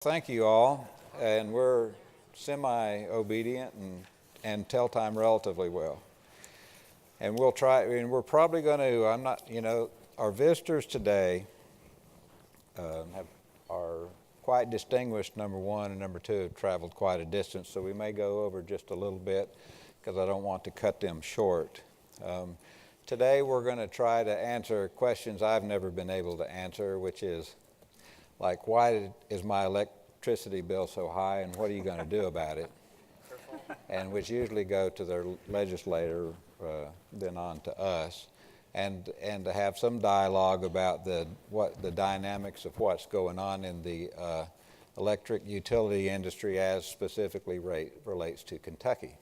Thank you all, and we're semi-obedient and tell time relatively well. And we'll try, and we're probably going to, our visitors today are quite distinguished, number one, and number two have traveled quite a distance, so we may go over just a little bit because I don't want to cut them short. Today we're going to try to answer questions I've never been able to answer, which is, like, why is my electricity bill so high, and what are you going to do about it? And which usually go to their legislator, then on to us, and to have some dialogue about the dynamics of what's going on in the electric utility industry as specifically relates to Kentucky,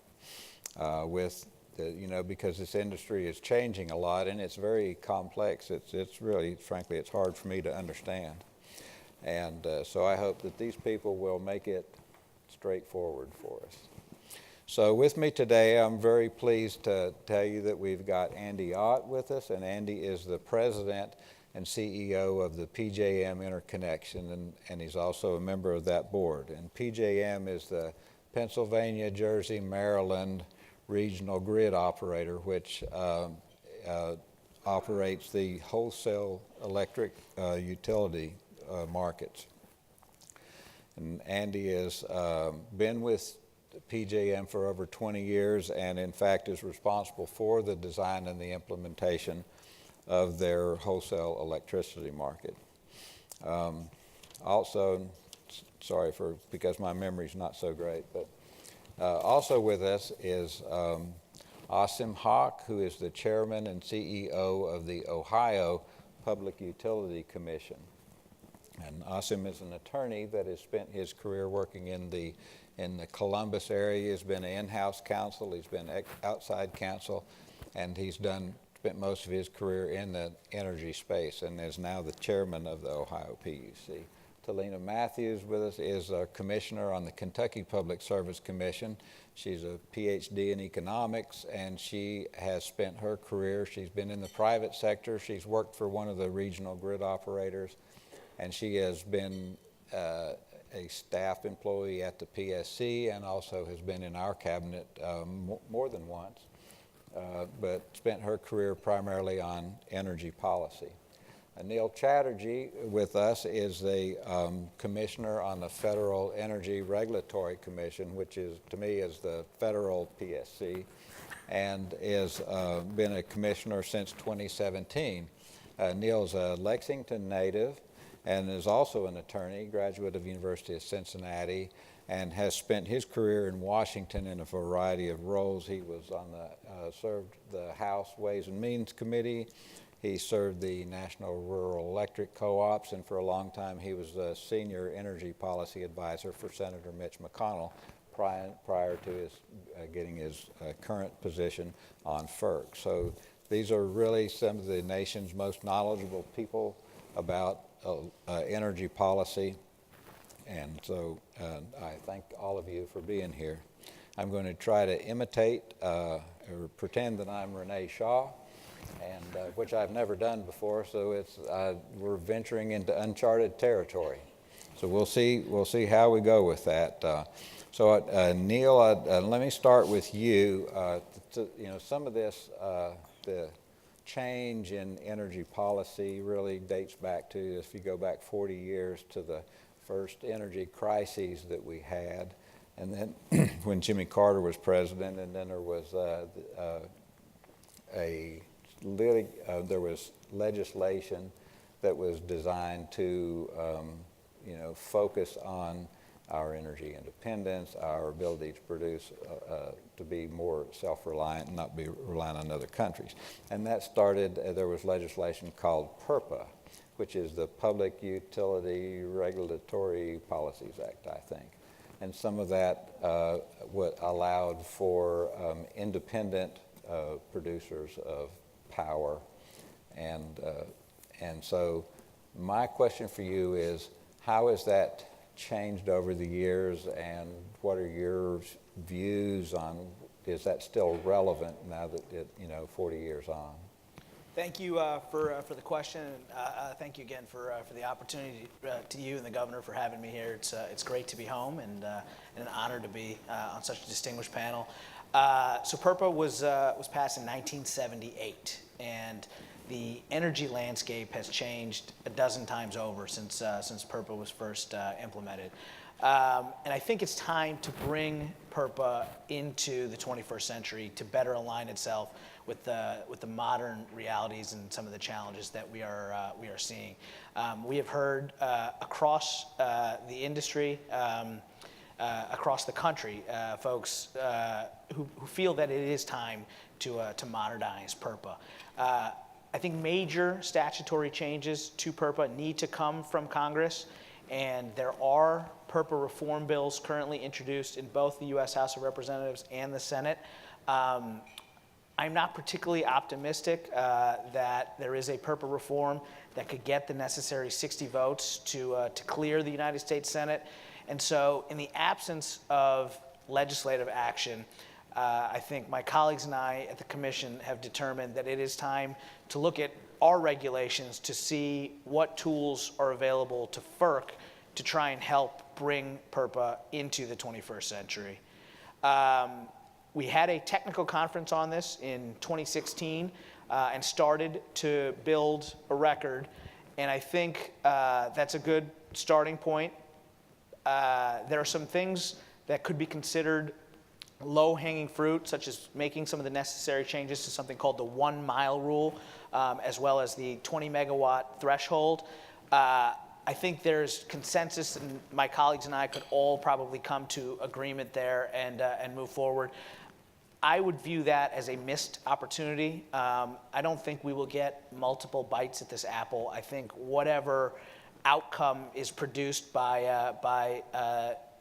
because this industry is changing a lot and it's very complex. It's really, frankly, it's hard for me to understand. And so I hope that these people will make it straightforward for us. So with me today, I'm very pleased to tell you that we've got Andy Ott with us, and Andy is the president and CEO of the PJM Interconnection, and he's also a member of that board. And PJM is the Pennsylvania, Jersey, Maryland regional grid operator, which operates the wholesale electric utility markets. And Andy has been with PJM for over 20 years and in fact is responsible for the design and the implementation of their wholesale electricity market. Because my memory's not so great, but also with us is Asim Haq, who is the chairman and CEO of the Ohio Public Utility Commission. And Asim is an attorney that has spent his career working in the Columbus area. He's been an in-house counsel, he's been outside counsel, and he's spent most of his career in the energy space and is now the chairman of the Ohio PUC. Talina Matthews with us is a commissioner on the Kentucky Public Service Commission. She's a PhD in economics, and she has spent her career, she's been in the private sector, she's worked for one of the regional grid operators, and she has been a staff employee at the PSC and also has been in our cabinet more than once, but spent her career primarily on energy policy. Neil Chatterjee with us is the commissioner on the Federal Energy Regulatory Commission, which is, to me, is the federal PSC, and has been a commissioner since 2017. Neil's a Lexington native and is also an attorney, graduate of University of Cincinnati, and has spent his career in Washington in a variety of roles. He was on served the House Ways and Means Committee. He served the National Rural Electric Co-ops, and for a long time he was the senior energy policy advisor for Senator Mitch McConnell prior to his getting his current position on FERC. So these are really some of the nation's most knowledgeable people about energy policy, and so I thank all of you for being here. I'm going to try to imitate or pretend that I'm Renee Shaw, and which I've never done before, so we're venturing into uncharted territory. So we'll see how we go with that. Neil, let me start with you. Some of this, the change in energy policy really dates back to, if you go back 40 years, to the first energy crises that we had, and then when Jimmy Carter was president, and then there was there was legislation that was designed to focus on our energy independence, our ability to produce, to be more self-reliant and not be reliant on other countries. And that started, there was legislation called PURPA, which is the Public Utility Regulatory Policies Act, I think. And some of that allowed for independent producers of power. And so my question for you is, how has that changed over the years, and what are your views on, is that still relevant now that 40 years on? Thank you for the question, and thank you again for the opportunity to you and the governor for having me here. It's great to be home and an honor to be on such a distinguished panel. So PURPA was passed in 1978, and the energy landscape has changed a dozen times over since PURPA was first implemented. And I think it's time to bring PURPA into the 21st century to better align itself with the modern realities and some of the challenges that we are seeing. We have heard across the industry, across the country, folks who feel that it is time to modernize PURPA. I think major statutory changes to PURPA need to come from Congress, and there are PURPA reform bills currently introduced in both the U.S. House of Representatives and the Senate. I'm not particularly optimistic that there is a PURPA reform that could get the necessary 60 votes to clear the United States Senate. And so in the absence of legislative action, I think my colleagues and I at the commission have determined that it is time to look at our regulations to see what tools are available to FERC to try and help bring PURPA into the 21st century. We had a technical conference on this in 2016 and started to build a record, and I think that's a good starting point. There are some things that could be considered low-hanging fruit, such as making some of the necessary changes to something called the 1 mile rule, as well as the 20 megawatt threshold. I think there's consensus, and my colleagues and I could all probably come to agreement there and move forward. I would view that as a missed opportunity. I don't think we will get multiple bites at this apple. I think whatever outcome is produced by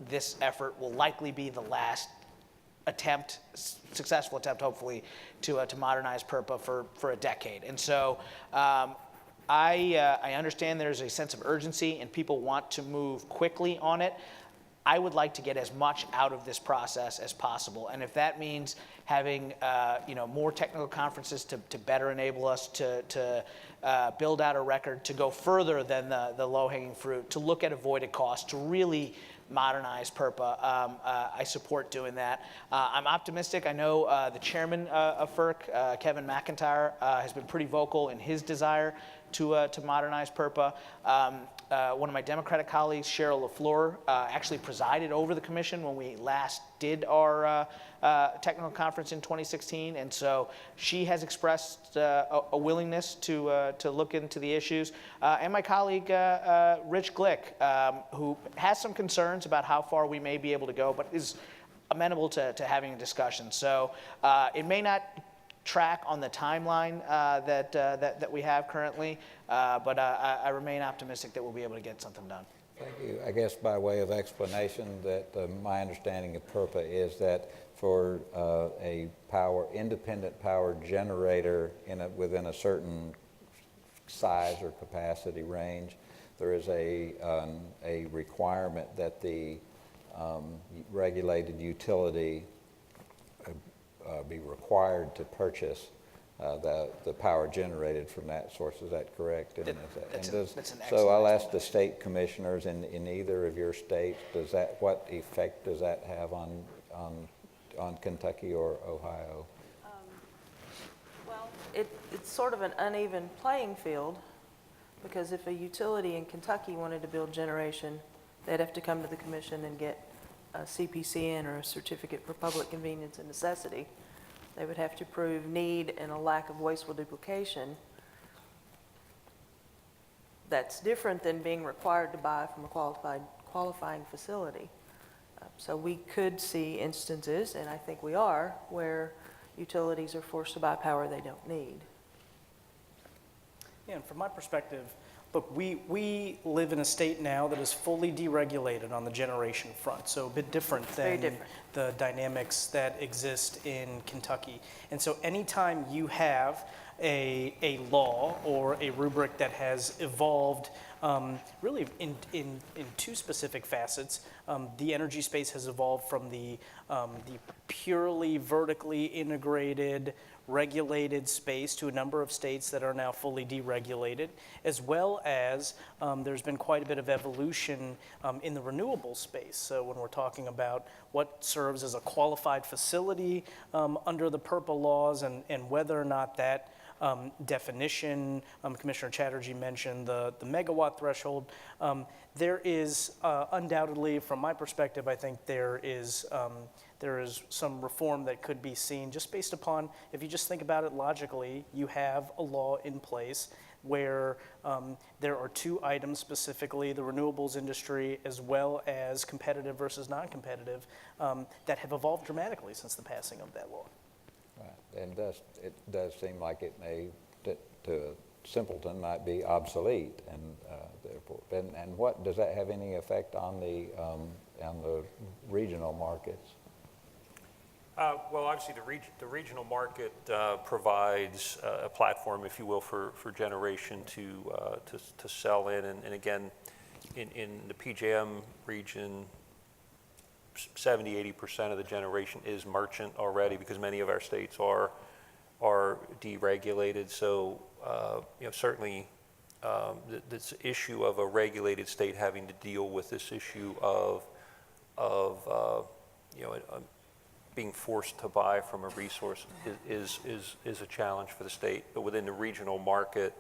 this effort will likely be the last attempt, successful attempt, hopefully, to modernize PURPA for a decade. And so I understand there's a sense of urgency and people want to move quickly on it. I would like to get as much out of this process as possible. And if that means having more technical conferences to better enable us to build out a record, to go further than the low-hanging fruit, to look at avoided costs, to really modernize PURPA, I support doing that. I'm optimistic. I know the chairman of FERC, Kevin McIntyre, has been pretty vocal in his desire to modernize PURPA. One of my Democratic colleagues, Cheryl LaFleur, actually presided over the commission when we last did our technical conference in 2016, and so she has expressed a willingness to look into the issues. And my colleague, Rich Glick, who has some concerns about how far we may be able to go, but is amenable to having a discussion. So it may not track on the timeline that we have currently, but I remain optimistic that we'll be able to get something done. Thank you. I guess by way of explanation, that my understanding of PURPA is that for a independent power generator within a certain size or capacity range, there is a requirement that the regulated utility be required to purchase the power generated from that source. Is that correct? That's an excellent so I'll ask the state commissioners in either of your states, what effect does that have on Kentucky or Ohio? Well, it's sort of an uneven playing field, because if a utility in Kentucky wanted to build generation, they'd have to come to the commission and get a CPCN, or a Certificate for Public Convenience and Necessity. They would have to prove need and a lack of wasteful duplication. That's different than being required to buy from a qualifying facility. So we could see instances, and I think we are, where utilities are forced to buy power they don't need. Yeah, and from my perspective, look, we live in a state now that is fully deregulated on the generation front, so a bit different than the dynamics that exist in Kentucky. And so anytime you have a law or a rubric that has evolved really in two specific facets, the energy space has evolved from the purely vertically integrated regulated space to a number of states that are now fully deregulated, as well as there's been quite a bit of evolution in the renewable space. So when we're talking about what serves as a qualified facility under the PURPA laws and whether or not that definition, Commissioner Chatterjee mentioned the megawatt threshold. There is undoubtedly, from my perspective, I think there is some reform that could be seen just based upon, if you just think about it logically, you have a law in place where there are two items specifically, the renewables industry as well as competitive versus non-competitive, that have evolved dramatically since the passing of that law. Right. And it does seem like it may, to a simpleton, might be obsolete, and therefore, and what does that have any effect on the regional markets? Well, obviously, the regional market provides a platform, if you will, for generation to sell in. And again, in the PJM region, 70–80% of the generation is merchant already, because many of our states are deregulated. So, certainly this issue of a regulated state having to deal with this issue of being forced to buy from a resource is a challenge for the state. But within the regional market,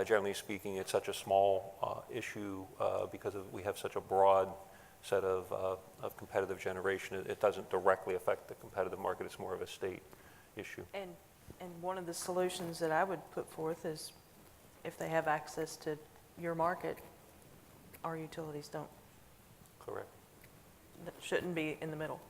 generally speaking, it's such a small issue because we have such a broad set of competitive generation. It doesn't directly affect the competitive market. It's more of a state issue. And one of the solutions that I would put forth is if they have access to your market, our utilities don't. Correct. That shouldn't be in the middle.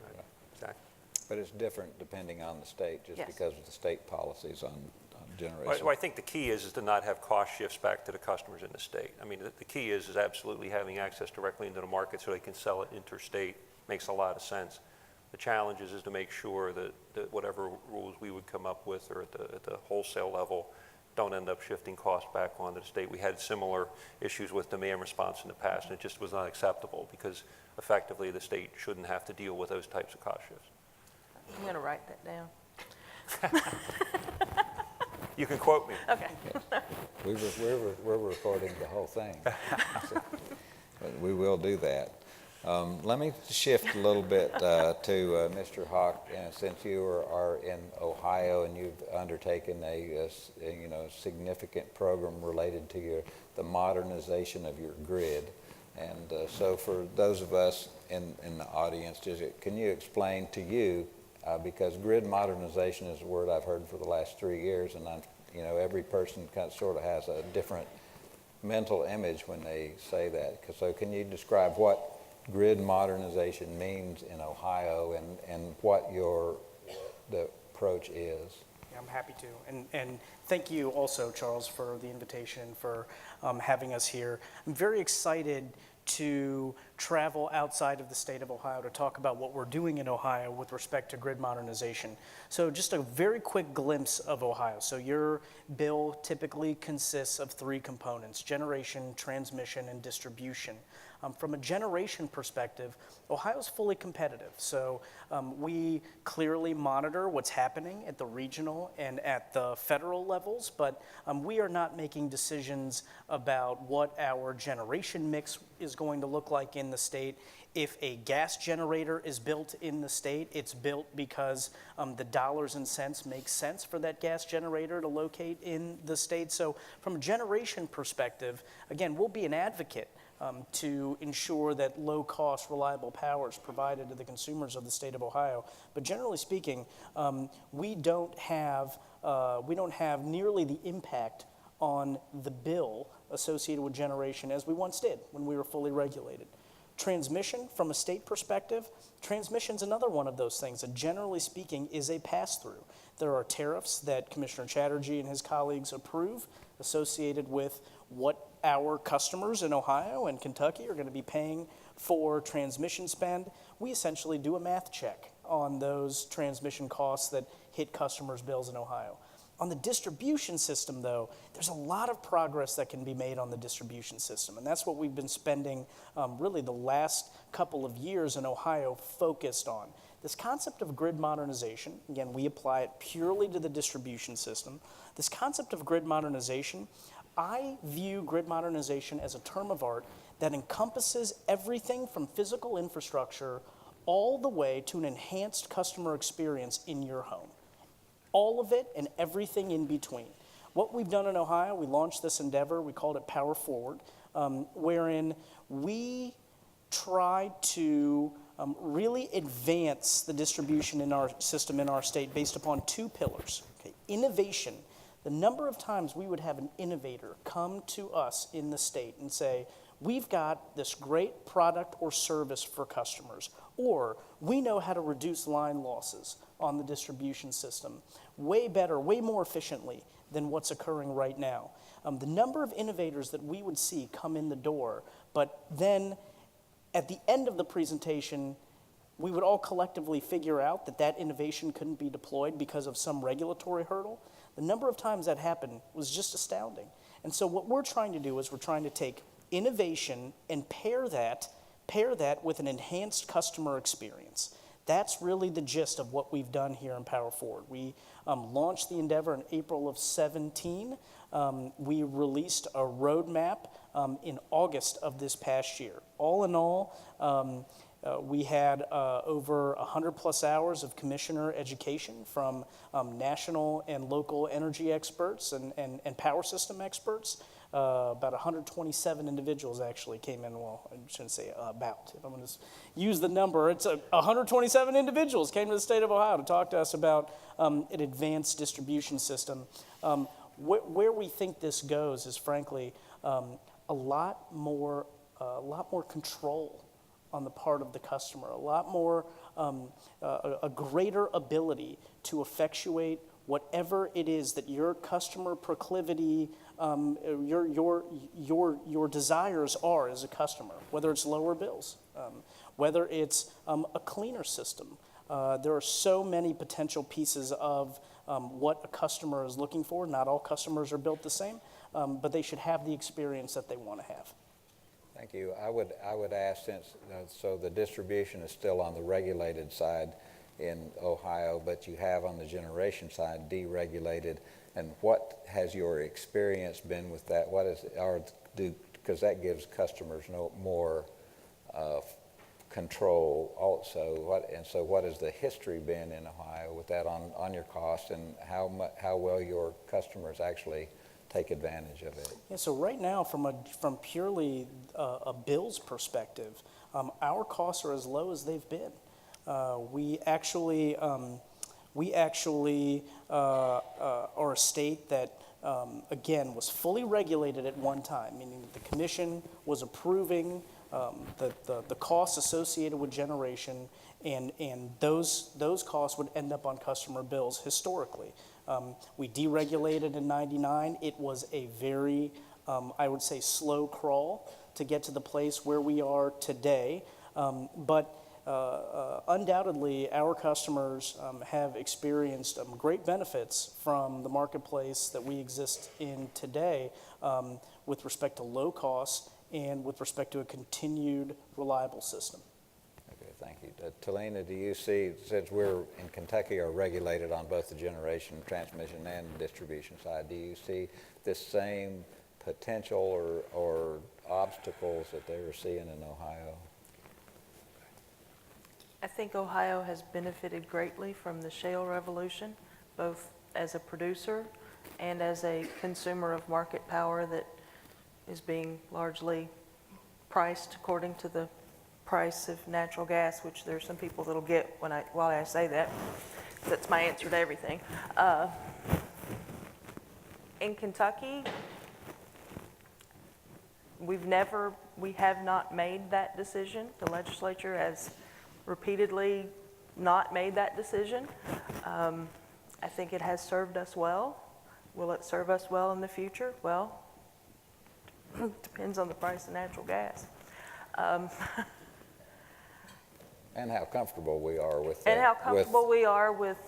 Right. Exactly. But it's different depending on the state, just Yes. because of the state policies on generation. Well, I think the key is to not have cost shifts back to the customers in the state. I mean, the key is absolutely having access directly into the market so they can sell it interstate. Makes a lot of sense. The challenge is to make sure that whatever rules we would come up with or at the wholesale level don't end up shifting costs back onto the state. We had similar issues with demand response in the past, and it just was not acceptable because effectively the state shouldn't have to deal with those types of cost shifts. I'm going to write that down. You can quote me. Okay. We're recording the whole thing. So, but we will do that. Let me shift a little bit to Mr. Hawk, since you are in Ohio and you've undertaken a significant program related to the modernization of your grid. And so for those of us in the audience, can you explain to you, because grid modernization is a word I've heard for the last 3 years, and every person sort of has a different mental image when they say that. So can you describe what grid modernization means in Ohio and what the approach is? Yeah, I'm happy to. And thank you also, Charles, for the invitation, for having us here. I'm very excited to travel outside of the state of Ohio to talk about what we're doing in Ohio with respect to grid modernization. So just a very quick glimpse of Ohio. So your bill typically consists of 3 components: generation, transmission, and distribution. From a generation perspective, Ohio is fully competitive. So we clearly monitor what's happening at the regional and at the federal levels, but we are not making decisions about what our generation mix is going to look like in the state. If a gas generator is built in the state, it's built because the dollars and cents make sense for that gas generator to locate in the state. So from a generation perspective, again, we'll be an advocate to ensure that low-cost, reliable power is provided to the consumers of the state of Ohio. But generally speaking, we don't have nearly the impact on the bill associated with generation as we once did when we were fully regulated. Transmission, from a state perspective, transmission's another one of those things that generally speaking is a pass-through. There are tariffs that Commissioner Chatterjee and his colleagues approve associated with what our customers in Ohio and Kentucky are going to be paying for transmission spend. We essentially do a math check on those transmission costs that hit customers' bills in Ohio. On the distribution system, though, there's a lot of progress that can be made on the distribution system, and that's what we've been spending really the last couple of years in Ohio focused on. This concept of grid modernization, again, we apply it purely to the distribution system. This concept of grid modernization, I view grid modernization as a term of art that encompasses everything from physical infrastructure all the way to an enhanced customer experience in your home. All of it and everything in between. What we've done in Ohio, we launched this endeavor, we called it Power Forward, wherein we try to really advance the distribution in our system in our state based upon two pillars. Okay? Innovation. The number of times we would have an innovator come to us in the state and say, we've got this great product or service for customers, or we know how to reduce line losses on the distribution system way better, way more efficiently than what's occurring right now. The number of innovators that we would see come in the door, but then at the end of the presentation, we would all collectively figure out that that innovation couldn't be deployed because of some regulatory hurdle. The number of times that happened was just astounding. And so what we're trying to do is we're trying to take innovation and pair that with an enhanced customer experience. That's really the gist of what we've done here in Power Forward. We launched the endeavor in April of 17. We released a roadmap in August of this past year. All in all, we had over 100 plus hours of commissioner education from national and local energy experts and power system experts. About 127 individuals actually came in. Well, I shouldn't say about. If I'm going to use the number, it's 127 individuals came to the state of Ohio to talk to us about an advanced distribution system. Where we think this goes is, frankly, a lot more control on the part of the customer, a lot more, a greater ability to effectuate whatever it is that your customer proclivity, your desires are as a customer, whether it's lower bills, whether it's a cleaner system. There are so many potential pieces of what a customer is looking for. Not all customers are built the same, but they should have the experience that they want to have. Thank you. I would ask, since so the distribution is still on the regulated side in Ohio, but you have on the generation side deregulated, and what has your experience been with that? What is, because that gives customers more control also. What has the history been in Ohio with that on your cost, and how well your customers actually take advantage of it? Yeah, so right now, from purely a bills perspective, our costs are as low as they've been. We actually are a state that, again, was fully regulated at one time, meaning that the commission was approving the costs associated with generation, and those costs would end up on customer bills historically. We deregulated in '99. It was a very, I would say, slow crawl to get to the place where we are today, but undoubtedly, our customers have experienced great benefits from the marketplace that we exist in today with respect to low costs and with respect to a continued reliable system. Okay, thank you. Talina, do you see, since we're in Kentucky are regulated on both the generation, transmission, and distribution side, do you see this same potential or obstacles that they were seeing in Ohio? I think Ohio has benefited greatly from the shale revolution, both as a producer and as a consumer of market power that is being largely priced according to the price of natural gas, which there are some people that'll get while I say that. That's my answer to everything. In Kentucky, we have not made that decision. The legislature has repeatedly not made that decision. I think it has served us well. Will it serve us well in the future? Well, depends on the price of natural gas. And how comfortable we are with that. And how comfortable we are with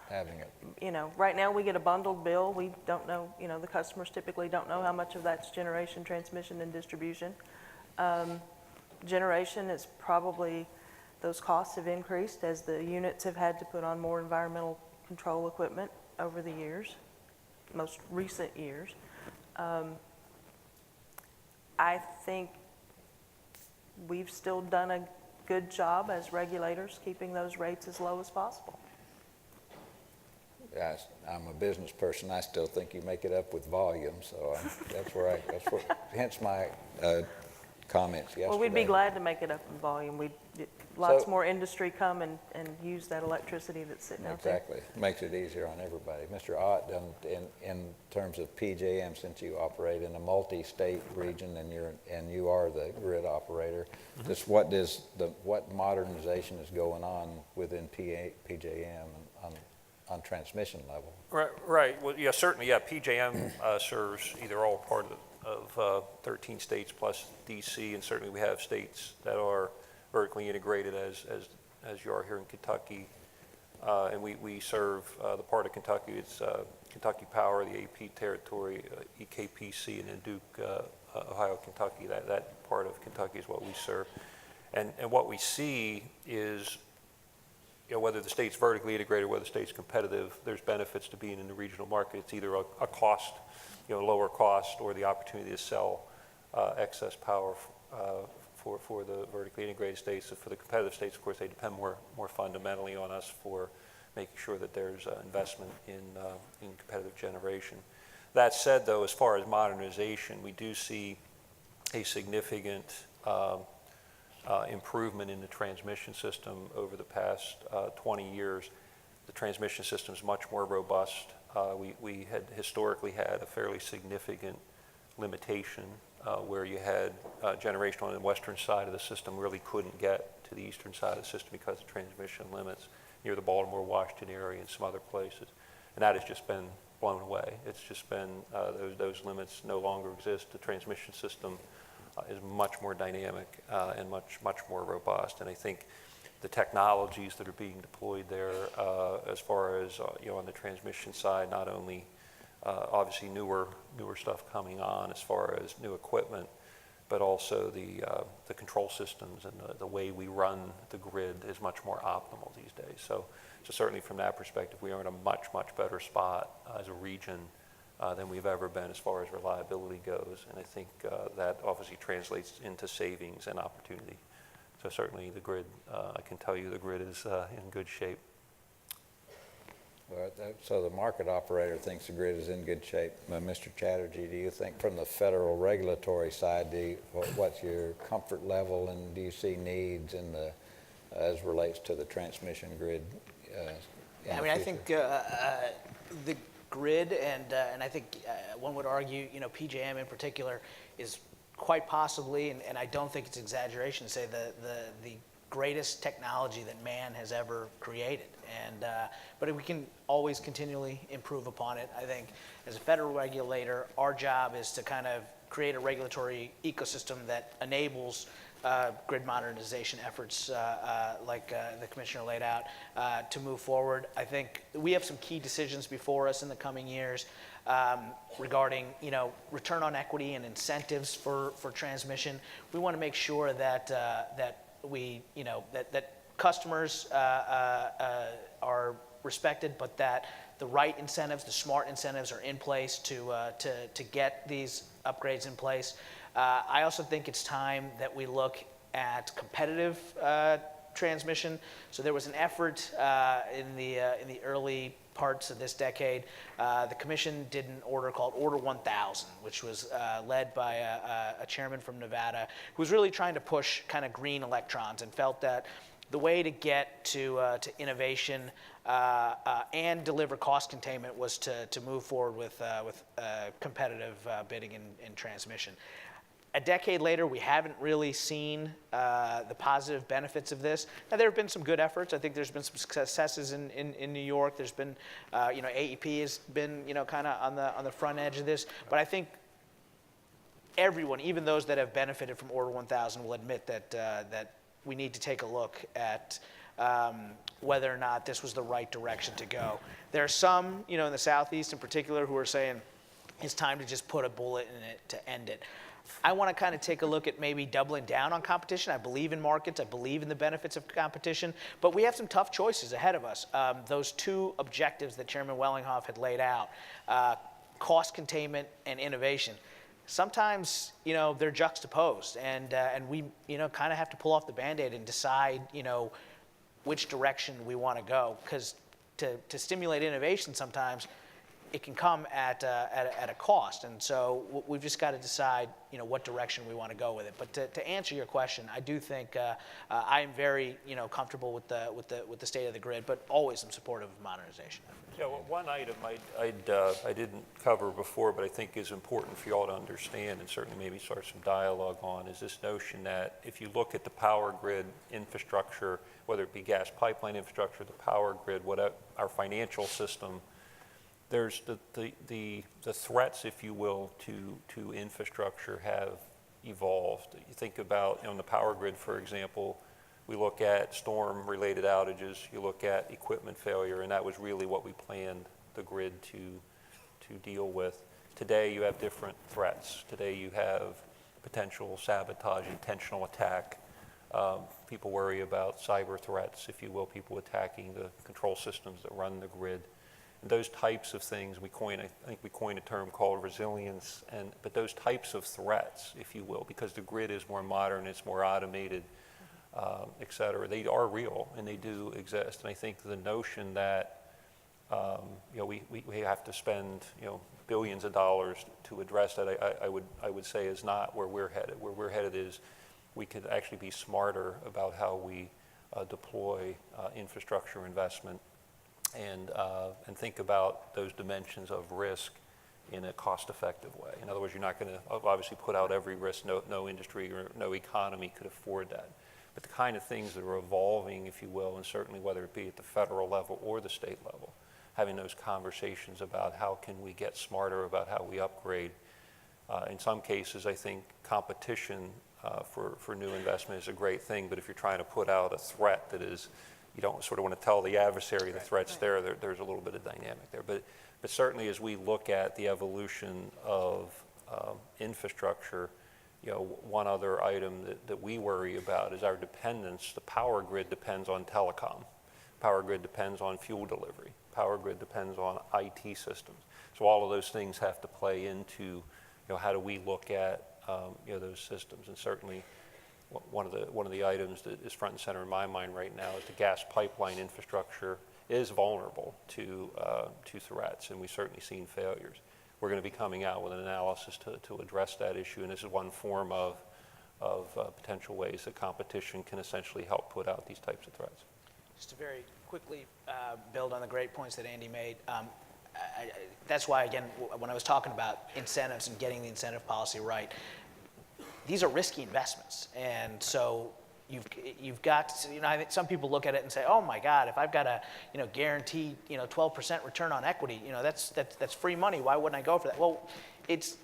having it. You know, right now we get a bundled bill. We don't know, you know, the customers typically don't know how much of that's generation, transmission, and distribution. Generation is probably, those costs have increased as the units have had to put on more environmental control equipment over the years, most recent years. I think we've still done a good job as regulators keeping those rates as low as possible. Yes, I'm a business person. I still think you make it up with volume, so hence my comments yesterday. Well, we'd be glad to make it up in volume. Lots So- more industry come and use that electricity that's sitting out there. Exactly. Makes it easier on everybody. Mr. Ott, in terms of PJM, since you operate in a multi-state region and you are the grid operator, just what modernization is going on within PJM on transmission level? Right. Well, yeah, certainly, yeah. PJM serves either all part of 13 states plus DC, and certainly we have states that are vertically integrated as you are here in Kentucky. And we serve the part of Kentucky, it's Kentucky Power, the AP territory, EKPC, and then Duke, Ohio, Kentucky. That part of Kentucky is what we serve. And what we see is, you know, whether the state's vertically integrated, whether the state's competitive, there's benefits to being in the regional market. It's either a cost, you know, lower cost, or the opportunity to sell excess power for the vertically integrated states. So for the competitive states, of course, they depend more fundamentally on us for making sure that there's investment in competitive generation. That said, though, as far as modernization, we do see a significant improvement in the transmission system over the past 20 years. The transmission system is much more robust. We had historically had a fairly significant limitation where you had generation on the western side of the system really couldn't get to the eastern side of the system because of transmission limits near the Baltimore, Washington area and some other places. And that has just been blown away. It's just been, those limits no longer exist. The transmission system is much more dynamic and much more robust. And I think the technologies that are being deployed there, as far as you know, on the transmission side, not only obviously newer stuff coming on as far as new equipment, but also the control systems and the way we run the grid is much more optimal these days. So certainly from that perspective, we are in a much better spot as a region than we've ever been as far as reliability goes. And I think that obviously translates into savings and opportunity. So certainly the grid, I can tell you the grid is in good shape. Well, so the market operator thinks the grid is in good shape. Mr. Chatterjee, do you think from the federal regulatory side, what's your comfort level, and do you see needs as relates to the transmission grid? I mean, I think the grid, and I think one would argue, you know, PJM in particular is quite possibly, and I don't think it's exaggeration to say the greatest technology that man has ever created. And but we can always continually improve upon it. I think as a federal regulator, our job is to kind of create a regulatory ecosystem that enables grid modernization efforts like the commissioner laid out to move forward. I think we have some key decisions before us in the coming years regarding, you know, return on equity and incentives for transmission. We want to make sure that we, you know, that customers are respected, but that the right incentives, the smart incentives are in place to get these upgrades in place. I also think it's time that we look at competitive transmission. So there was an effort in the early parts of this decade. The commission did an order called Order 1000, which was led by a chairman from Nevada who was really trying to push kind of green electrons and felt that the way to get to innovation and deliver cost containment was to move forward with competitive bidding in transmission. A decade later, we haven't really seen the positive benefits of this. Now, there have been some good efforts. I think there's been some successes in New York. There's been, you know, AEP has been, you know, kind of on the front edge of this. But I think everyone, even those that have benefited from Order 1000, will admit that that we need to take a look at whether or not this was the right direction to go. There are some, in the Southeast in particular, who are saying it's time to just put a bullet in it to end it. I want to kind of take a look at maybe doubling down on competition. I believe in markets. I believe in the benefits of competition. But we have some tough choices ahead of us. Those two objectives that Chairman Wellinghoff had laid out, cost containment and innovation, sometimes, they're juxtaposed. And we, kind of have to pull off the Band-Aid and decide, which direction we want to go. Because to stimulate innovation sometimes, it can come at a cost, and so we've just got to decide, what direction we want to go with it. But to answer your question, I do think I am very, comfortable with the state of the grid, but always am supportive of modernization. Yeah, well, one item I didn't cover before, but I think is important for you all to understand, and certainly maybe start some dialogue on, is this notion that if you look at the power grid infrastructure, whether it be gas pipeline infrastructure, the power grid, whatever, our financial system, there's the threats, if you will, to infrastructure have evolved. You think about, on the power grid, for example, we look at storm-related outages, you look at equipment failure, and that was really what we planned the grid to deal with. Today, you have different threats. Today, you have potential sabotage, intentional attack. People worry about cyber threats, if you will, people attacking the control systems that run the grid. Those types of things, I think we coined a term called resilience, but those types of threats, if you will, because the grid is more modern, it's more automated, et cetera, they are real and they do exist. And I think the notion that we have to spend billions of dollars to address that, I would say is not where we're headed. Where we're headed is we could actually be smarter about how we deploy infrastructure investment. And think about those dimensions of risk in a cost-effective way. In other words, you're not going to obviously put out every risk. No industry or no economy could afford that. But the kind of things that are evolving, if you will, and certainly whether it be at the federal level or the state level, having those conversations about how can we get smarter about how we upgrade. In some cases, I think competition for new investment is a great thing, but if you're trying to put out a threat that is, you don't sort of want to tell the adversary the threat's there's a little bit of dynamic there. But certainly as we look at the evolution of infrastructure, one other item that we worry about is our dependence. The power grid depends on telecom. Power grid depends on fuel delivery. Power grid depends on IT systems. So all of those things have to play into, how do we look at, those systems. And certainly one of the items that is front and center in my mind right now is the gas pipeline infrastructure is vulnerable to threats, and we've certainly seen failures. We're going to be coming out with an analysis to address that issue, and this is one form of potential ways that competition can essentially help put out these types of threats. Just to very quickly build on the great points that Andy made, that's why, again, when I was talking about incentives and getting the incentive policy right, these are risky investments, and so you've got to, I think some people look at it and say, oh my God, if I've got a guaranteed 12% return on equity, that's free money. Why wouldn't I go for that? Well, it's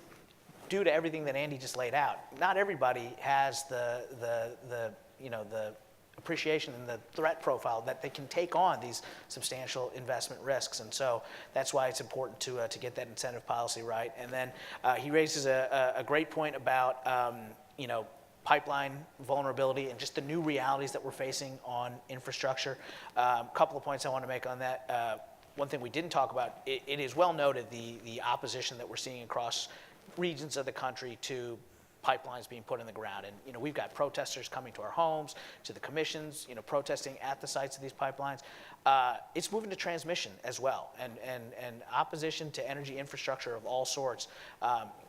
due to everything that Andy just laid out. Not everybody has the appreciation and the threat profile that they can take on these substantial investment risks, and so that's why it's important to get that incentive policy right. And then he raises a great point about pipeline vulnerability and just the new realities that we're facing on infrastructure. A couple of points I want to make on that. One thing we didn't talk about, it is well noted the opposition that we're seeing across regions of the country to pipelines being put in the ground. And we've got protesters coming to our homes, to the commissions, protesting at the sites of these pipelines. It's moving to transmission as well, and opposition to energy infrastructure of all sorts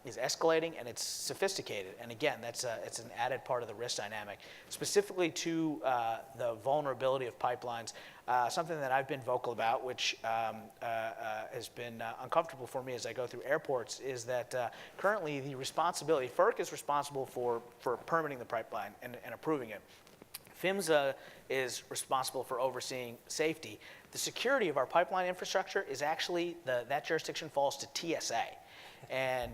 is escalating, and it's sophisticated. And again, it's an added part of the risk dynamic. Specifically to the vulnerability of pipelines, something that I've been vocal about, which has been uncomfortable for me as I go through airports, is that currently the responsibility, FERC is responsible for permitting the pipeline and approving it. PHMSA is responsible for overseeing safety. The security of our pipeline infrastructure is actually, that jurisdiction falls to TSA. And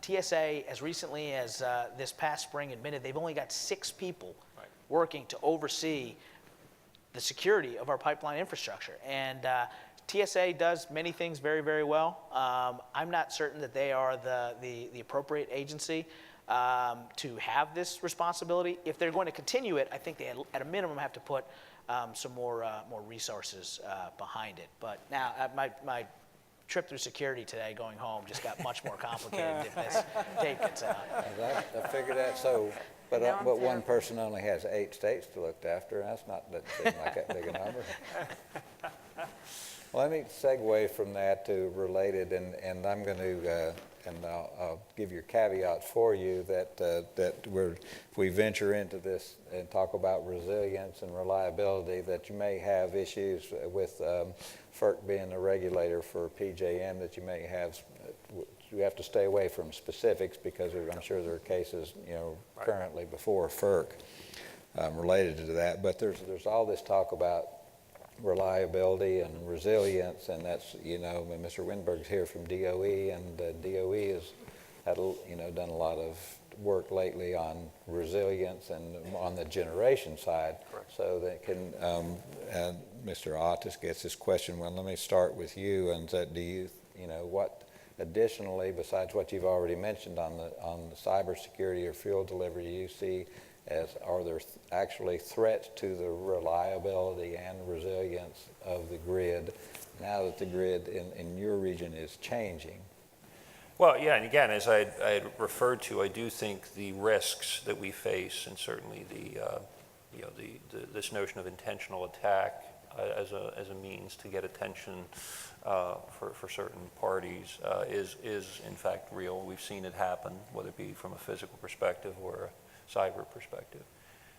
TSA, as recently as this past spring, admitted they've only got 6 people working to oversee the security of our pipeline infrastructure. And TSA does many things very, very well. I'm not certain that they are the appropriate agency to have this responsibility. If they're going to continue it, I think they at a minimum have to put some more resources behind it. But now my trip through security today going home just got much more complicated if this tape gets out. I figured that, so, but Now I'm one terrified. person only has 8 states to look after, and that's not, that seem like that big a number. Well, let me segue from that to related, and I'm going to, and I'll give your caveat for you that if we venture into this and talk about resilience and reliability, that you may have issues with FERC being the regulator for PJM, that you may have, you have to stay away from specifics because I'm sure there are cases, currently before FERC related to that. But there's all this talk about reliability and resilience, and that's, when Mr. Winberg's here from DOE, and DOE has had, done a lot of work lately on resilience and on the generation side. Correct. So that can, and Mr. Otis gets this question, well, let me start with you, and that do you, what additionally, besides what you've already mentioned on the cybersecurity or fuel delivery, you see are there actually threats to the reliability and resilience of the grid now that the grid in your region is changing? Well, yeah, and again, as I had referred to, I do think the risks that we face, and certainly this notion of intentional attack as a means to get attention for certain parties is in fact real. We've seen it happen, whether it be from a physical perspective or a cyber perspective.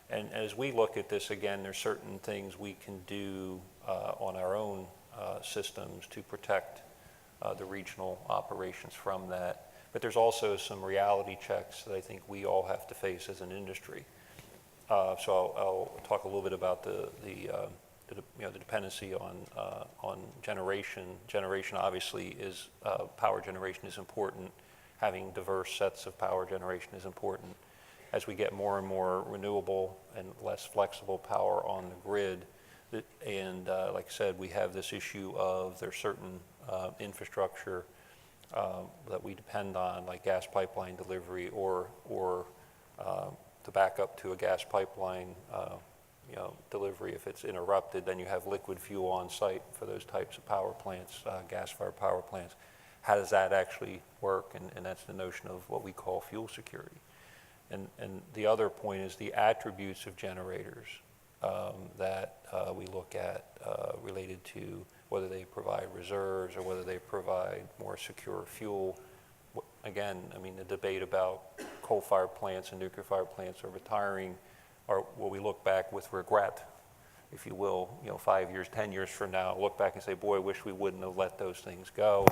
And as we look at this again, there's certain things we can do on our own systems to protect the regional operations from that. But there's also some reality checks that I think we all have to face as an industry. So I'll talk a little bit about the dependency on generation. Generation obviously is power generation is important. Having diverse sets of power generation is important. As we get more and more renewable and less flexible power on the grid, and like I said, we have this issue of there's certain infrastructure that we depend on, like gas pipeline delivery or the backup to a gas pipeline delivery. If it's interrupted, then you have liquid fuel on site for those types of power plants, gas-fired power plants. How does that actually work? And that's the notion of what we call fuel security. And the other point is the attributes of generators that we look at related to whether they provide reserves or whether they provide more secure fuel. Again, I mean, the debate about coal-fired plants and nuclear-fired plants are retiring, or will we look back with regret, if you will, 5 years, 10 years from now, look back and say, boy, I wish we wouldn't have let those things go.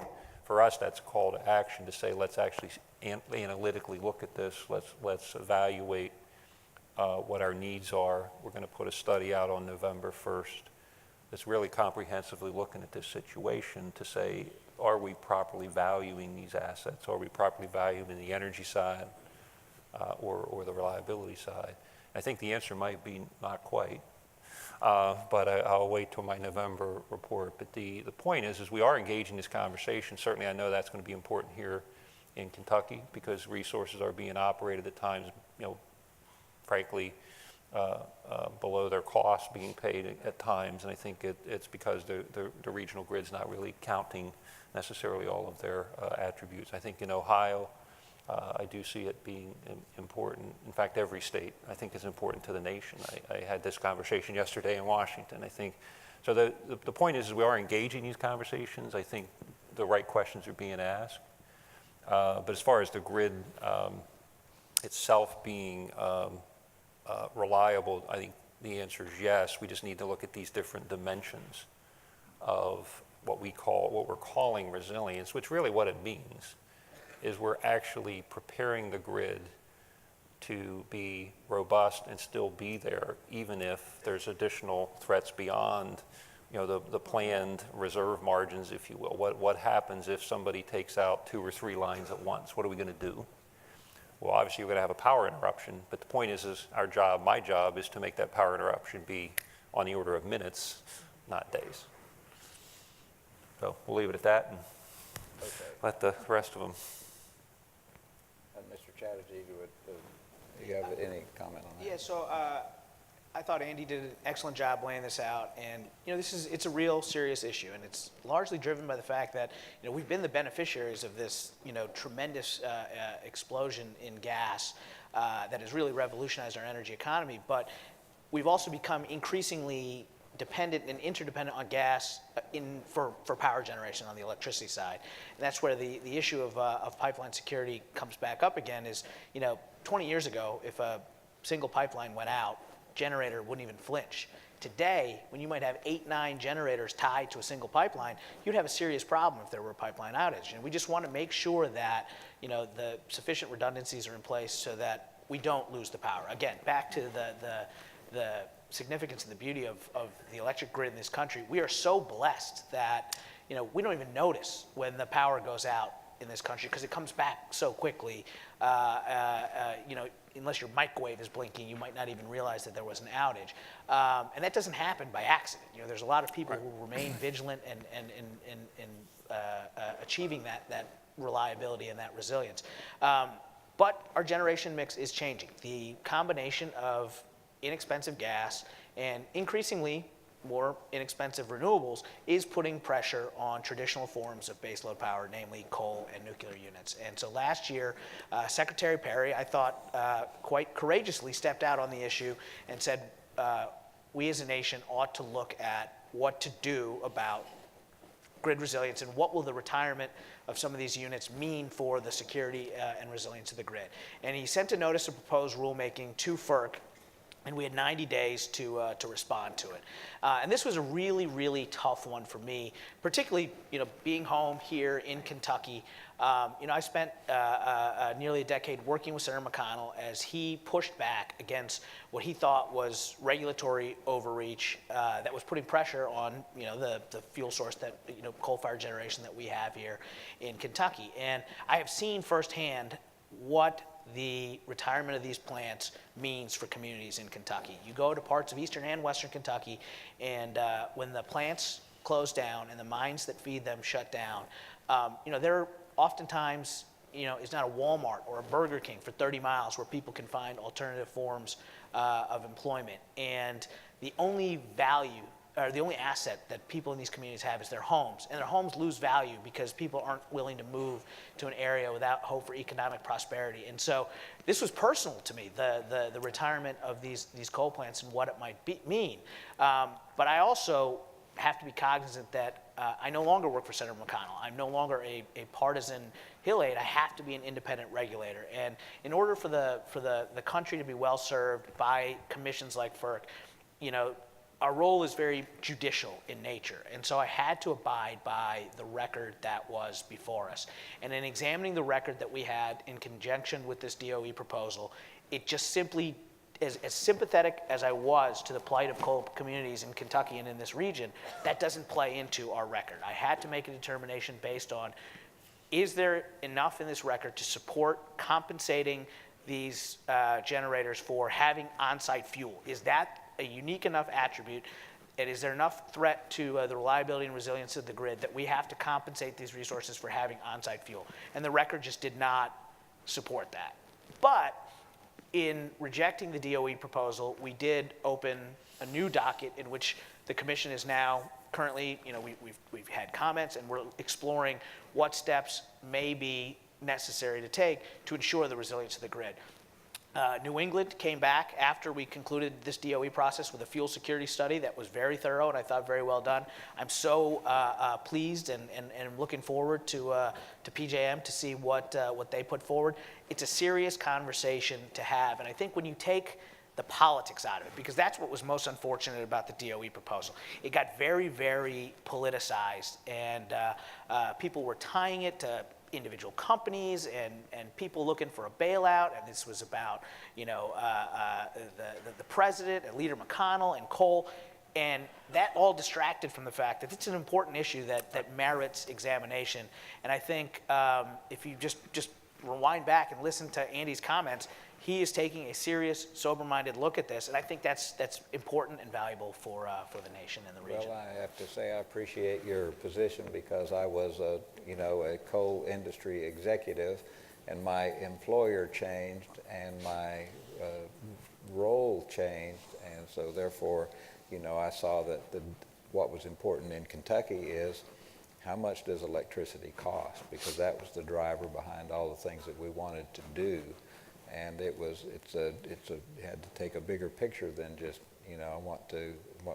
For us, that's a call to action to say, let's actually analytically look at this. Let's evaluate what our needs are. We're going to put a study out on November 1st that's really comprehensively looking at this situation to say, are we properly valuing these assets? Are we properly valuing the energy side or the reliability side? I think the answer might be not quite. But I'll wait till my November report. But the point is we are engaging in this conversation. Certainly I know that's going to be important here in Kentucky because resources are being operated at times, frankly, below their cost, being paid at times. And I think it's because the regional grid's not really counting necessarily all of their attributes. I think in Ohio, I do see it being important. In fact, every state, I think, is important to the nation. I had this conversation yesterday in Washington. I think, so the point is we are engaging these conversations. I think the right questions are being asked. But as far as the grid itself being reliable, I think the answer is yes. We just need to look at these different dimensions of what we're calling resilience, which really what it means is we're actually preparing the grid to be robust and still be there, even if there's additional threats beyond, the planned reserve margins, if you will. What happens if somebody takes out 2 or 3 lines at once? What are we going to do? Well, obviously we're going to have a power interruption, but the point is our job, my job, is to make that power interruption be on the order of minutes, not days. So we'll leave it at that and let the rest of them. Mr. Chatterjee, do you have any comment on that? Yeah, so I thought Andy did an excellent job laying this out, and it's a real serious issue, and it's largely driven by the fact that we've been the beneficiaries of this tremendous explosion in gas that has really revolutionized our energy economy, but we've also become increasingly dependent and interdependent on gas for power generation on the electricity side. And that's where the issue of pipeline security comes back up again is, 20 years ago, if a single pipeline went out, generator wouldn't even flinch. Today, when you might have 8, 9 generators tied to a single pipeline, you'd have a serious problem if there were a pipeline outage. And we just want to make sure that, the sufficient redundancies are in place so that we don't lose the power. Again, back to the significance and the beauty of the electric grid in this country. We are so blessed that we don't even notice when the power goes out in this country because it comes back so quickly. Unless your microwave is blinking, you might not even realize that there was an outage. And that doesn't happen by accident. There's a lot of people who remain vigilant and achieving that reliability and that resilience. But our generation mix is changing. The combination of inexpensive gas and increasingly more inexpensive renewables is putting pressure on traditional forms of baseload power, namely coal and nuclear units. And so last year, Secretary Perry, I thought, quite courageously stepped out on the issue and said, we as a nation ought to look at what to do about grid resilience and what will the retirement of some of these units mean for the security and resilience of the grid. And he sent a notice of proposed rulemaking to FERC, and we had 90 days to respond to it. And this was a really, really tough one for me, particularly, being home here in Kentucky. I spent nearly a decade working with Senator McConnell as he pushed back against what he thought was regulatory overreach that was putting pressure on, the fuel source that, coal-fired generation that we have here in Kentucky. And I have seen firsthand what the retirement of these plants means for communities in Kentucky. You go to parts of eastern and western Kentucky, and when the plants close down and the mines that feed them shut down, there oftentimes, is not a Walmart or a Burger King for 30 miles where people can find alternative forms of employment. And the only value, or the only asset that people in these communities have is their homes. And their homes lose value because people aren't willing to move to an area without hope for economic prosperity. And so this was personal to me, the retirement of these coal plants and what it might mean. But I also have to be cognizant that I no longer work for Senator McConnell. I'm no longer a partisan Hill aide. I have to be an independent regulator. And in order for the country to be well served by commissions like FERC, our role is very judicial in nature, and so I had to abide by the record that was before us. And in examining the record that we had in conjunction with this DOE proposal, it just simply, as sympathetic as I was to the plight of coal communities in Kentucky and in this region, that doesn't play into our record. I had to make a determination based on, is there enough in this record to support compensating these generators for having on-site fuel? Is that a unique enough attribute, and is there enough threat to the reliability and resilience of the grid that we have to compensate these resources for having on-site fuel? And the record just did not support that. But in rejecting the DOE proposal, we did open a new docket in which the commission is now currently, we've had comments, and we're exploring what steps may be necessary to take to ensure the resilience of the grid. New England came back after we concluded this DOE process with a fuel security study that was very thorough and I thought very well done. I'm so pleased and looking forward to PJM to see what they put forward. It's a serious conversation to have, and I think when you take the politics out of it, because that's what was most unfortunate about the DOE proposal. It got very, very politicized, and people were tying it to individual companies and people looking for a bailout, and this was about the president and Leader McConnell and coal, and that all distracted from the fact that it's an important issue that merits examination. And I think if you just rewind back and listen to Andy's comments, he is taking a serious, sober-minded look at this, and I think that's important and valuable for the nation and the region. Well, I have to say I appreciate your position because I was a coal industry executive, and my employer changed and my role changed, and so therefore, I saw that what was important in Kentucky is how much does electricity cost, because that was the driver behind all the things that we wanted to do. And you had to take a bigger picture than just, I want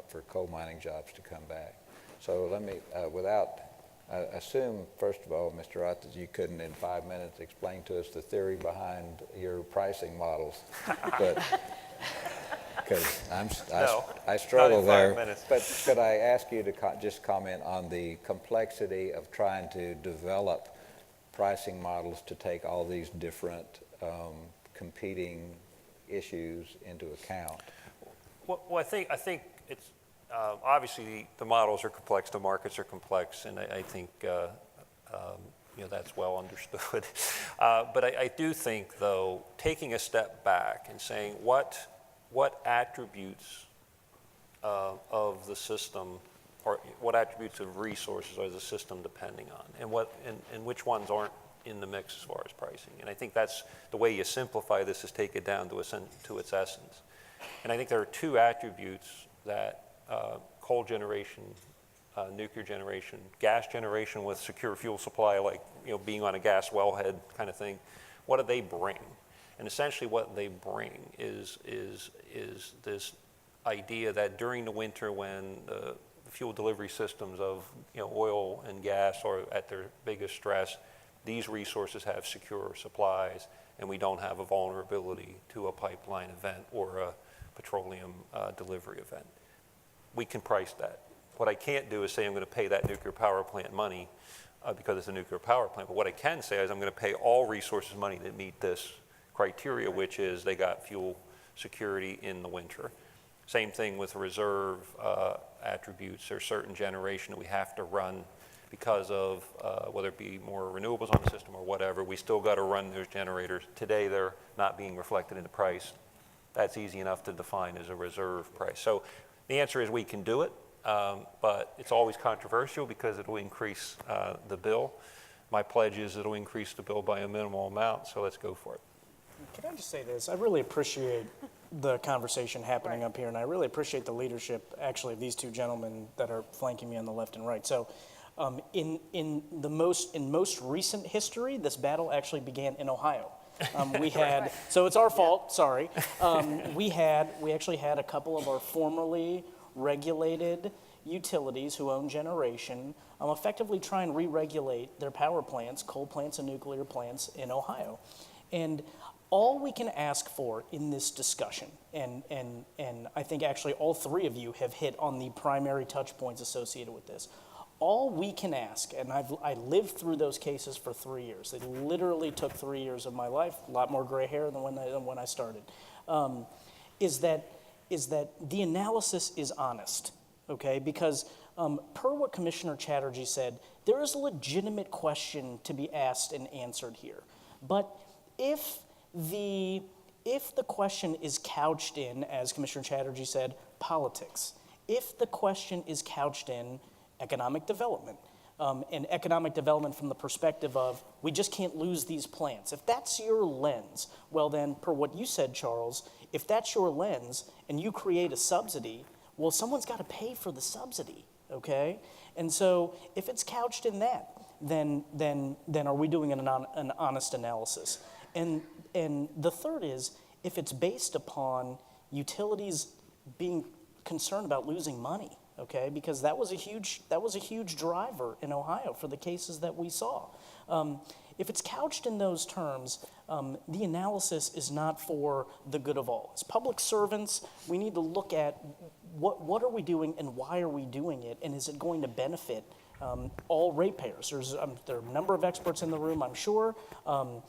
for coal mining jobs to come back. So let me, I assume, first of all, Mr. Ott, that you couldn't in 5 minutes explain to us the theory behind your pricing models, but, because I struggle not in 5 there. minutes. But could I ask you to just comment on the complexity of trying to develop pricing models to take all these different competing issues into account? Well, I think it's obviously the models are complex, the markets are complex, and I think that's well understood. But I do think, though, taking a step back and saying what attributes of the system, or what attributes of resources are the system depending on, and which ones aren't in the mix as far as pricing. And I think that's the way you simplify this, is take it down to its essence. And I think there are two attributes that coal generation, nuclear generation, gas generation with secure fuel supply, like being on a gas wellhead kind of thing, what do they bring? And essentially what they bring is this idea that during the winter, when the fuel delivery systems of oil and gas are at their biggest stress, these resources have secure supplies, and we don't have a vulnerability to a pipeline event or a petroleum delivery event. We can price that. What I can't do is say I'm going to pay that nuclear power plant money because it's a nuclear power plant, but what I can say is I'm going to pay all resources money that meet this criteria, which is they got fuel security in the winter. Same thing with reserve attributes. There's certain generation that we have to run because of whether it be more renewables on the system or whatever. We still got to run those generators. Today they're not being reflected in the price. That's easy enough to define as a reserve price. So the answer is we can do it, but it's always controversial because it'll increase the bill. My pledge is it'll increase the bill by a minimal amount, so let's go for it. Can I just say this? I really appreciate the conversation happening up here, and I really appreciate the leadership, actually, of these two gentlemen that are flanking me on the left and right. So in most recent history, this battle actually began in Ohio. So it's our fault, sorry. We actually had a couple of our formerly regulated utilities who own generation effectively try and re-regulate their power plants, coal plants and nuclear plants in Ohio. And all we can ask for in this discussion, and I think actually all three of you have hit on the primary touch points associated with this. All we can ask, and I lived through those cases for 3 years. It literally took 3 years of my life, a lot more gray hair than when I started, is that the analysis is honest, okay? Because per what Commissioner Chatterjee said, there is a legitimate question to be asked and answered here. But if the question is couched in, as Commissioner Chatterjee said, politics, if the question is couched in economic development, and economic development from the perspective of we just can't lose these plants, if that's your lens, well then, per what you said, Charles, if that's your lens and you create a subsidy, well, someone's got to pay for the subsidy, okay? And so if it's couched in that, then are we doing an honest analysis? And the third is, if it's based upon utilities being concerned about losing money, okay, because that was a huge driver in Ohio for the cases that we saw. If it's couched in those terms, the analysis is not for the good of all. As public servants, we need to look at what are we doing and why are we doing it, and is it going to benefit all ratepayers? There are a number of experts in the room, I'm sure. I'm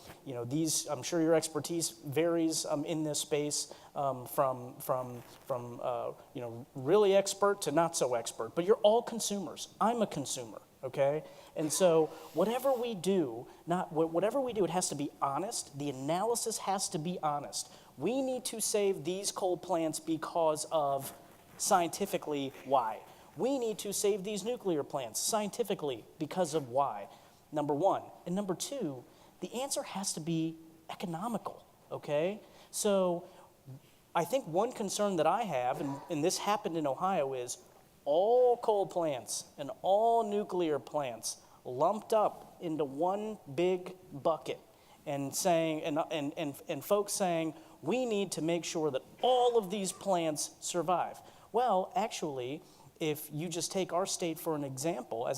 sure your expertise varies in this space from really expert to not so expert. But you're all consumers. I'm a consumer, okay? And so whatever we do, it has to be honest. The analysis has to be honest. We need to save these coal plants because of scientifically why. We need to save these nuclear plants scientifically because of why, number one. And number two, the answer has to be economical, okay? So I think one concern that I have, and this happened in Ohio, is all coal plants and all nuclear plants lumped up into one big bucket and saying, and folks saying, we need to make sure that all of these plants survive. Well, actually, if you just take our state for an example,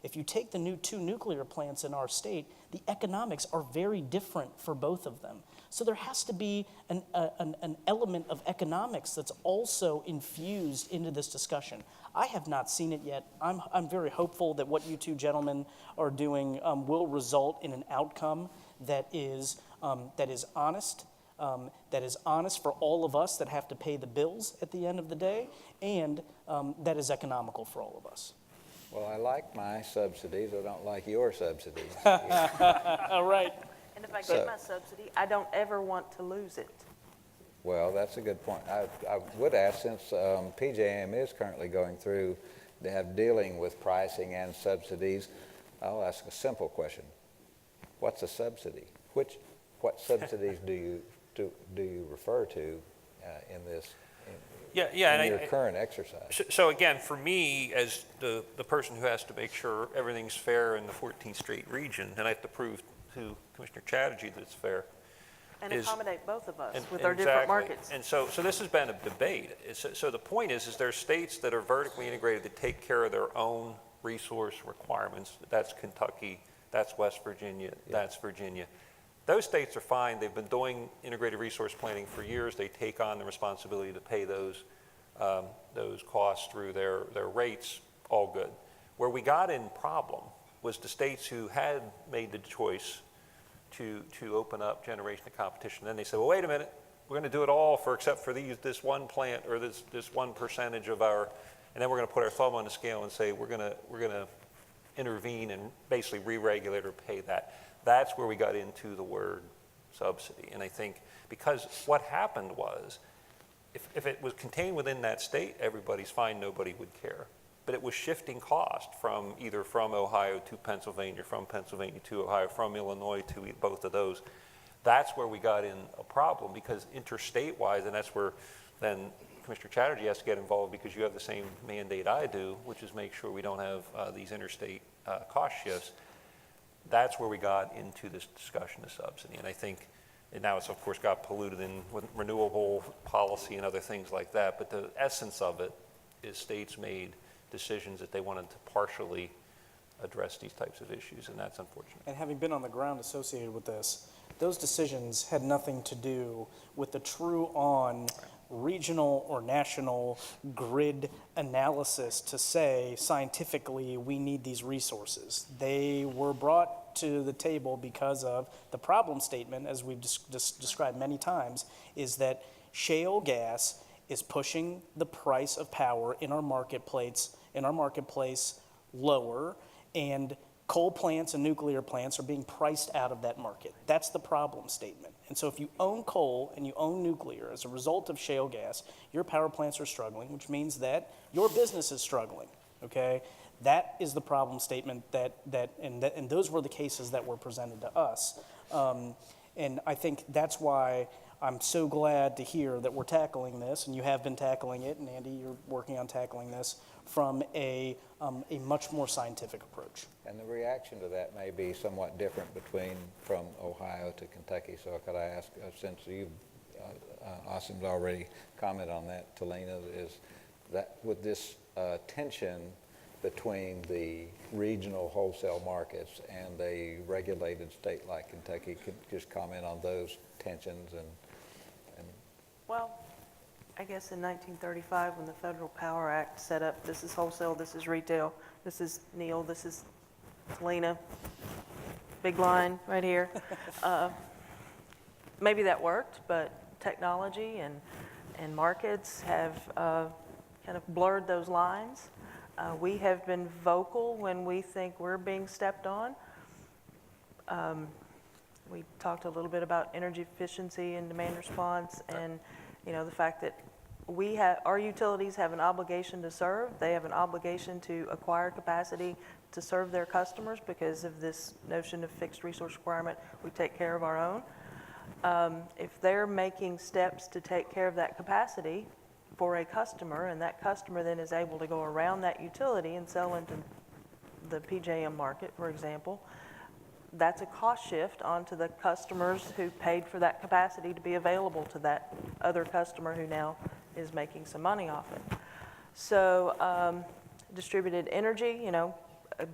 if you take the two nuclear plants in our state, the economics are very different for both of them. So there has to be an element of economics that's also infused into this discussion. I have not seen it yet. I'm very hopeful that what you two gentlemen are doing will result in an outcome that is honest. That is honest for all of us that have to pay the bills at the end of the day, and that is economical for all of us. Well, I like my subsidies. I don't like your subsidies. All right. And if I get my subsidy, I don't ever want to lose it. Well, that's a good point. I would ask, since PJM is currently going through, they have dealing with pricing and subsidies, I'll ask a simple question. What's a subsidy? What subsidies do you refer to in this, in your current exercise? So again, for me, as the person who has to make sure everything's fair in the 14th Street region, and I have to prove to Commissioner Chatterjee that it's fair. And accommodate both of us And- with our different exactly. markets. And so this has been a debate. So the point is there are states that are vertically integrated that take care of their own resource requirements. That's Kentucky, that's West Virginia, that's Virginia. Those states are fine. They've been doing integrated resource planning for years. They take on the responsibility to pay those costs through their rates, all good. Where we got in problem was the states who had made the choice to open up generation of competition. Then they said, well, wait a minute, we're going to do it all except for this one plant or this one percentage of our, and then we're going to put our thumb on the scale and say we're going to intervene and basically re-regulate or pay that. That's where we got into the word subsidy. And I think because what happened was, if it was contained within that state, everybody's fine, nobody would care. But it was shifting cost from either from Ohio to Pennsylvania, from Pennsylvania to Ohio, from Illinois to both of those. That's where we got in a problem, because interstate-wise, and that's where then Commissioner Chatterjee has to get involved, because you have the same mandate I do, which is make sure we don't have these interstate cost shifts. That's where we got into this discussion of subsidy. And I think, and now it's of course got polluted in with renewable policy and other things like that, but the essence of it is states made decisions that they wanted to partially address these types of issues, and that's unfortunate. And having been on the ground associated with this, those decisions had nothing to do with the true on regional or national grid analysis to say scientifically we need these resources. They were brought to the table because of the problem statement, as we've described many times, is that shale gas is pushing the price of power in our marketplace lower, and coal plants and nuclear plants are being priced out of that market. That's the problem statement. And so if you own coal and you own nuclear as a result of shale gas, your power plants are struggling, which means that your business is struggling, okay? That is the problem statement and those were the cases that were presented to us. And I think that's why I'm so glad to hear that we're tackling this, and you have been tackling it, and Andy, you're working on tackling this from a much more scientific approach. And the reaction to that may be somewhat different from Ohio to Kentucky. So could I ask, since you, Asim's already commented on that, Talina, is that with this tension between the regional wholesale markets and a regulated state like Kentucky, could you just comment on those tensions and Well, I guess in 1935, when the Federal Power Act set up, this is wholesale, this is retail, this is Neil, this is Talina, big line right here. Maybe that worked, but technology and markets have kind of blurred those lines. We have been vocal when we think we're being stepped on. We talked a little bit about energy efficiency and demand response, and the fact that our utilities have an obligation to serve. They have an obligation to acquire capacity to serve their customers because of this notion of fixed resource requirement. We take care of our own. If they're making steps to take care of that capacity for a customer, and that customer then is able to go around that utility and sell into the PJM market, for example, that's a cost shift onto the customers who paid for that capacity to be available to that other customer who now is making some money off it. So distributed energy,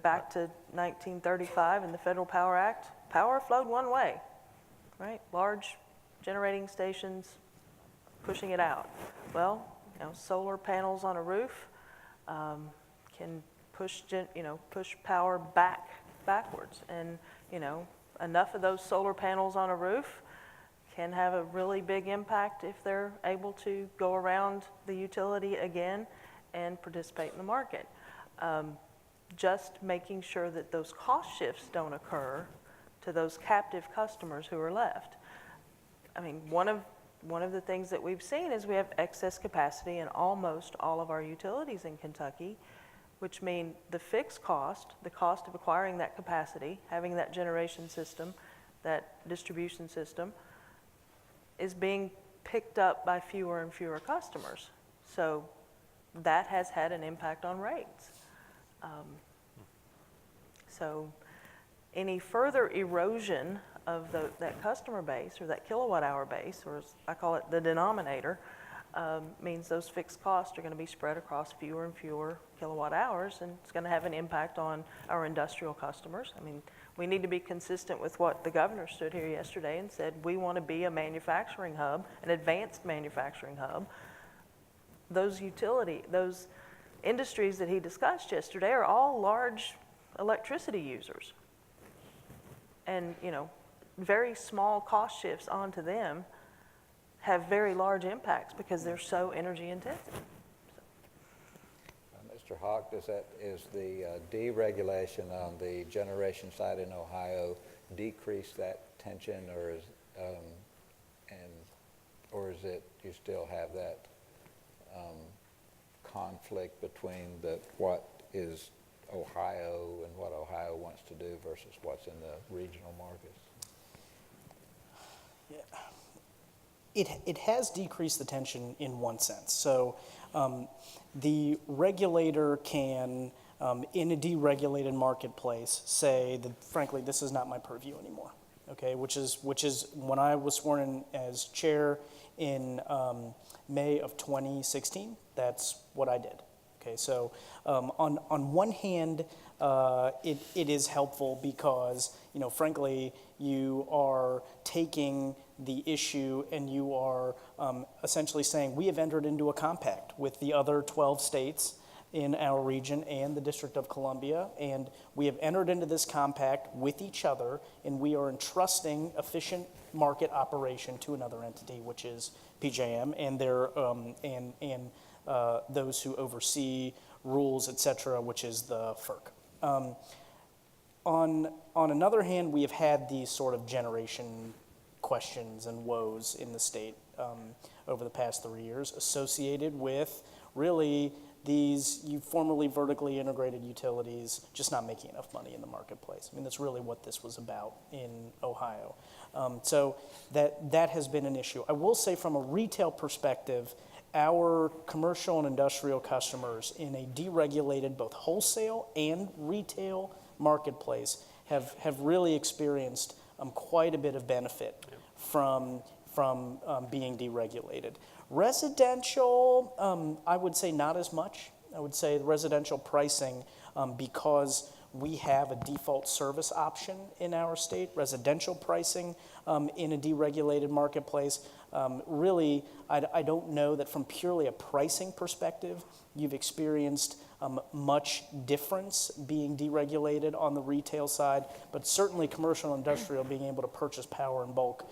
back to 1935 in the Federal Power Act, power flowed one way, right? Large generating stations pushing it out. Well, solar panels on a roof can push power backwards, and enough of those solar panels on a roof can have a really big impact if they're able to go around the utility again and participate in the market. Just making sure that those cost shifts don't occur to those captive customers who are left. I mean, one of the things that we've seen is we have excess capacity in almost all of our utilities in Kentucky, which mean the fixed cost, the cost of acquiring that capacity, having that generation system, that distribution system, is being picked up by fewer and fewer customers. So that has had an impact on rates. So any further erosion of that customer base or that kilowatt hour base, or as I call it the denominator, means those fixed costs are going to be spread across fewer and fewer kilowatt hours, and it's going to have an impact on our industrial customers. I mean, we need to be consistent with what the governor stood here yesterday and said, we want to be a manufacturing hub, an advanced manufacturing hub. Those industries that he discussed yesterday are all large electricity users. And, very small cost shifts onto them have very large impacts because they're so energy intensive. Mr. Hawk, is the deregulation on the generation side in Ohio decrease that tension, or is it you still have that conflict between what is Ohio and what Ohio wants to do versus what's in the regional markets? Yeah. It has decreased the tension in one sense. So the regulator can, in a deregulated marketplace, say that, frankly, this is not my purview anymore. Okay, which is when I was sworn in as chair in May of 2016. That's what I did. Okay, so on one hand, it is helpful because, frankly, you are taking the issue and you are essentially saying we have entered into a compact with the other 12 states in our region and the District of Columbia, and we have entered into this compact with each other, and we are entrusting efficient market operation to another entity, which is PJM, and their those who oversee rules, et cetera, which is the FERC. On another hand, we have had these sort of generation questions and woes in the state over the past 3 years associated with really these formerly vertically integrated utilities just not making enough money in the marketplace. I mean, that's really what this was about in Ohio. So that has been an issue. I will say from a retail perspective, our commercial and industrial customers in a deregulated both wholesale and retail marketplace have really experienced quite a bit of benefit from being deregulated. Residential, I would say not as much. I would say the residential pricing, because we have a default service option in our state, residential pricing in a deregulated marketplace. Really, I don't know that from purely a pricing perspective, you've experienced much difference being deregulated on the retail side, but certainly commercial and industrial being able to purchase power in bulk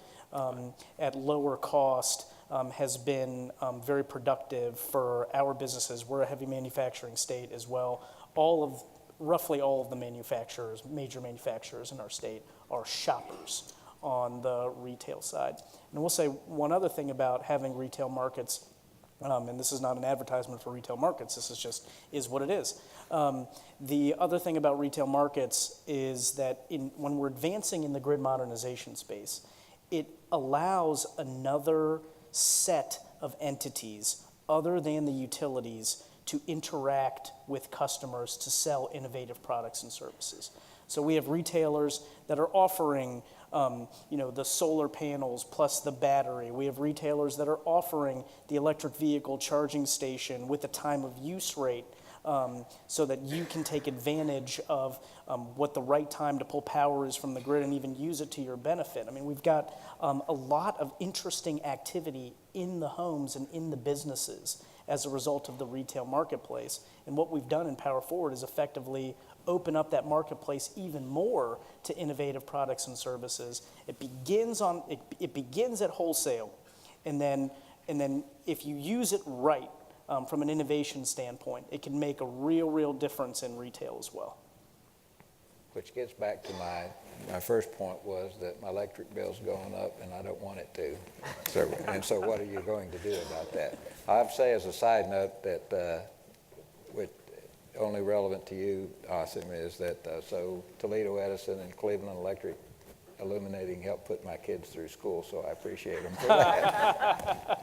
at lower cost has been very productive for our businesses. We're a heavy manufacturing state as well. Roughly all of the manufacturers, major manufacturers in our state, are shoppers on the retail side. And we'll say one other thing about having retail markets, and this is not an advertisement for retail markets, this is what it is. The other thing about retail markets is that when we're advancing in the grid modernization space, it allows another set of entities other than the utilities to interact with customers to sell innovative products and services. So we have retailers that are offering the solar panels plus the battery. We have retailers that are offering the electric vehicle charging station with a time of use rate, so that you can take advantage of what the right time to pull power is from the grid and even use it to your benefit. I mean, we've got a lot of interesting activity in the homes and in the businesses as a result of the retail marketplace. And what we've done in Power Forward is effectively open up that marketplace even more to innovative products and services. It begins at wholesale, and then if you use it right, from an innovation standpoint, it can make a real difference in retail as well. Which gets back to my first point was that my electric bill's going up and I don't want it to. So what are you going to do about that? I'd say as a side note that which only relevant to you, Asim, is that so Toledo Edison and Cleveland Electric Illuminating helped put my kids through school, so I appreciate them for that.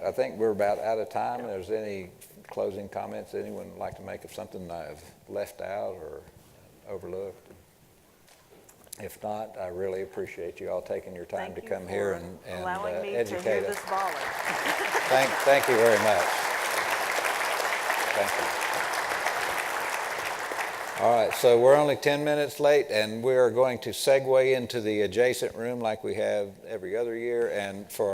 I think we're about out of time. If there's any closing comments anyone would like to make of something I've left out or overlooked? If not, I really appreciate you all taking your time to come here and allowing me to educate hear us. this baller. Thank you very much. Thank you. All right, so we're only 10 minutes late, and we are going to segue into the adjacent room like we have every other year, and for